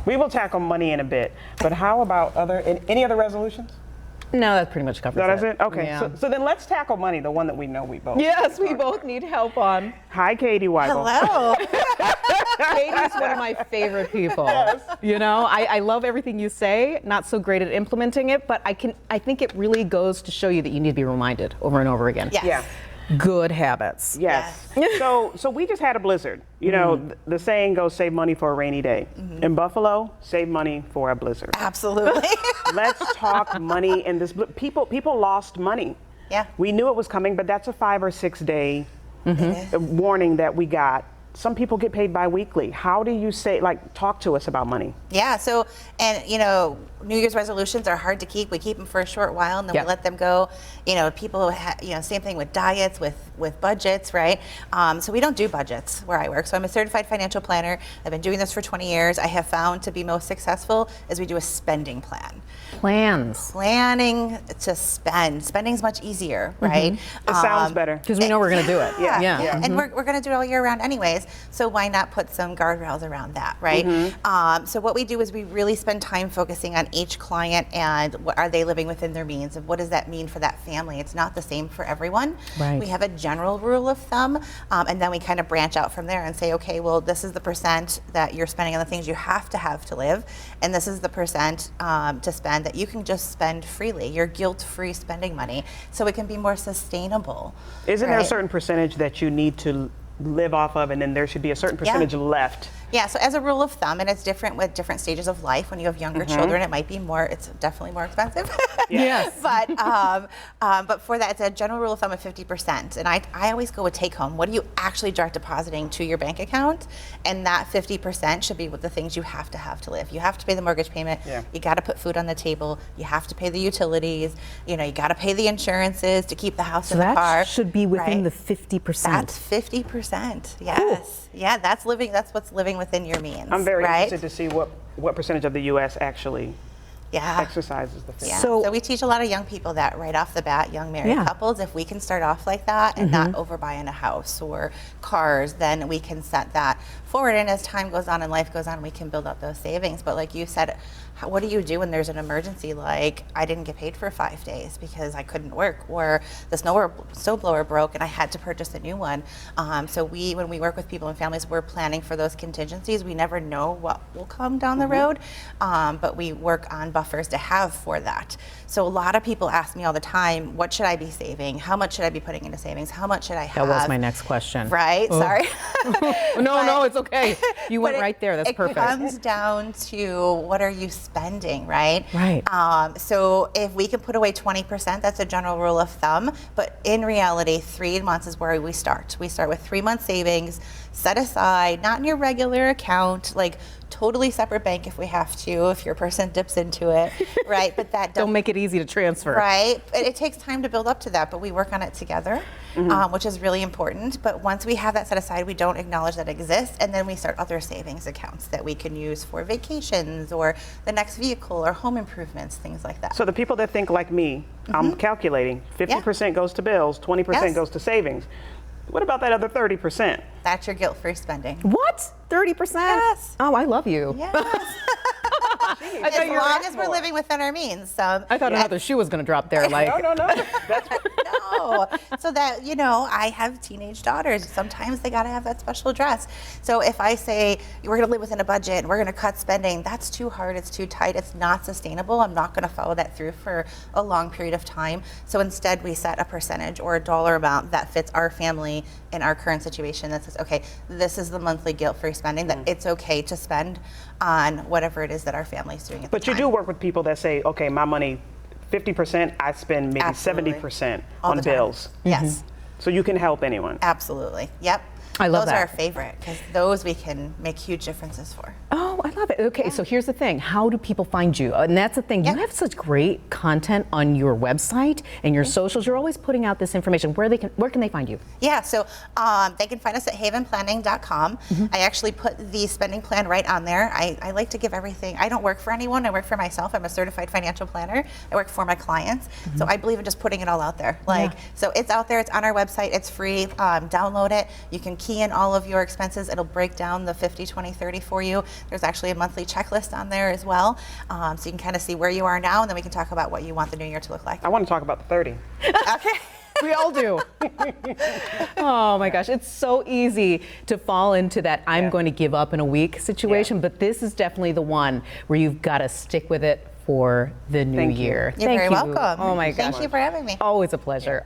We will tackle money in a bit, but how about any other resolutions? No, that pretty much covers No, that's it? Okay, Yeah. so then let's tackle money, the one that we know we both. Yes, we both need help on. Hi, Katie Weigel. Hello. Katie's one of my favorite people. You know, I love everything you say, not so great at implementing it, but I think it really goes to show you that you need to be reminded over and over again. Yes. Yeah. Good habits. Yes. So we just had a blizzard. You know, the saying goes, save money for a rainy day. In Buffalo, save money for a blizzard. Absolutely. Let's talk money in this. People lost money. Yeah. We knew it was coming, but that's a 5 or 6 day warning that we got. Some people get paid bi-weekly. How do you talk to us about money? Yeah, so, and you know, New Year's resolutions are hard to keep. We keep them for a short while and then we let them go. You know, people, same thing with diets, with budgets, right? So we don't do budgets where I work. So I'm a certified financial planner. I've been doing this for 20 years. I have found to be most successful is we do a spending plan. Plans. Planning to spend. Spending's much easier, right? It sounds better. Because we know we're going to do it. Yeah. And we're going to do it all year round anyways, so why not put some guardrails around that, right? So what we do is we really spend time focusing on each client and what are they living within their means and what does that mean for that family. It's not the same for everyone. Right. We have a general rule of thumb, and then we kind of branch out from there and say, okay, well, this is the percent that you're spending on the things you have to live, and this is the percent to spend that you can just spend freely. You're guilt-free spending money, so it can be more sustainable. Isn't there a certain percentage that you need to live off of, and then there should be a certain percentage left? Yeah, so as a rule of thumb, and it's different with different stages of life. When you have younger children, it might be more, it's definitely more expensive. Yes. But for that, it's a general rule of thumb of 50%. And I always go with take home. What are you actually direct depositing to your bank account? And that 50% should be with the things you have to live. You have to pay the mortgage payment. Yeah. You got to put food on the table. You have to pay the utilities. You know, you got to pay the insurances to keep the house and the car. That should be within the 50%. That's 50%. Yes. Cool. Yeah, that's what's living within your means. I'm very interested to see what percentage of the U.S. actually exercises the 50%. Yeah. So we teach a lot of young people that right off the bat, young married couples, if we can start off like that and not overbuying a house or cars, then we can set that forward. And as time goes on and life goes on, we can build up those savings. But like you said, what do you do when there's an emergency, like I didn't get paid for 5 days because I couldn't work, or the snowblower broke and I had to purchase a new one? So when we work with people and families, we're planning for those contingencies. We never know what will come down the road, but we work on buffers to have for that. So a lot of people ask me all the time, what should I be saving? How much should I be putting into savings? How much should I have? That was my next question. Right, sorry. No, it's okay. You went right there, that's perfect. It comes down to what are you spending, right? Right. So if we can put away 20%, that's a general rule of thumb, but in reality, 3 months is where we start. We start with 3 month savings, set aside, not in your regular account, like totally separate bank if we have to, if your person dips into it, right? But that don't make it easy to transfer. Right. It takes time to build up to that, but we work on it together, which is really important. But once we have that set aside, we don't acknowledge that it exists, and then we start other savings accounts that we can use for vacations or the next vehicle or home improvements, things like that. So the people that think like me, I'm calculating 50% goes to bills, 20% goes to savings. What about that other 30%? That's your guilt-free spending. What? 30%? Yes. Oh, I love you. Yes. As long as we're living within our means. I thought another shoe was going to drop there. Like No. That's no. So that, I have teenage daughters. Sometimes they got to have that special dress. So if I say we're going to live within a budget and we're going to cut spending, that's too hard. It's too tight. It's not sustainable. I'm not going to follow that through for a long period of time. So instead, we set a percentage or a dollar amount that fits our family in our current situation that says, okay, this is the monthly guilt-free spending that it's okay to spend on whatever it is that our family's doing at the time. But you do work with people that say, okay, my money, 50%, I spend maybe Absolutely. 70% All on the time. bills. Yes. So you can help anyone. Absolutely. Yep. I love those that. are our favorite because those we can make huge differences for. Oh, I love it. Okay, so here's the thing. How do people find you? And that's the thing. You have such great content on your website and your socials. You're always putting out this information. Where can they find you? Yeah, so they can find us at havenplanning.com. I actually put the spending plan right on there. I like to give everything. I don't work for anyone. I work for myself. I'm a certified financial planner. I work for my clients. So I believe in just putting it all out there. So it's out there. It's on our website. It's free. Download it. You can key in all of your expenses. It'll break down the 50, 20, 30 for you. There's actually actually a monthly checklist on there as well. So you can kind of see where you are now, and then we can talk about what you want the new year to look like. I want to talk about the 30. Okay. We all do. Oh my gosh, it's so easy to fall into that I'm going to give up in a week situation, but this is definitely the one where you've got to stick with it for the new year. You're very welcome. Oh my gosh. Thank you for having me. Always a pleasure.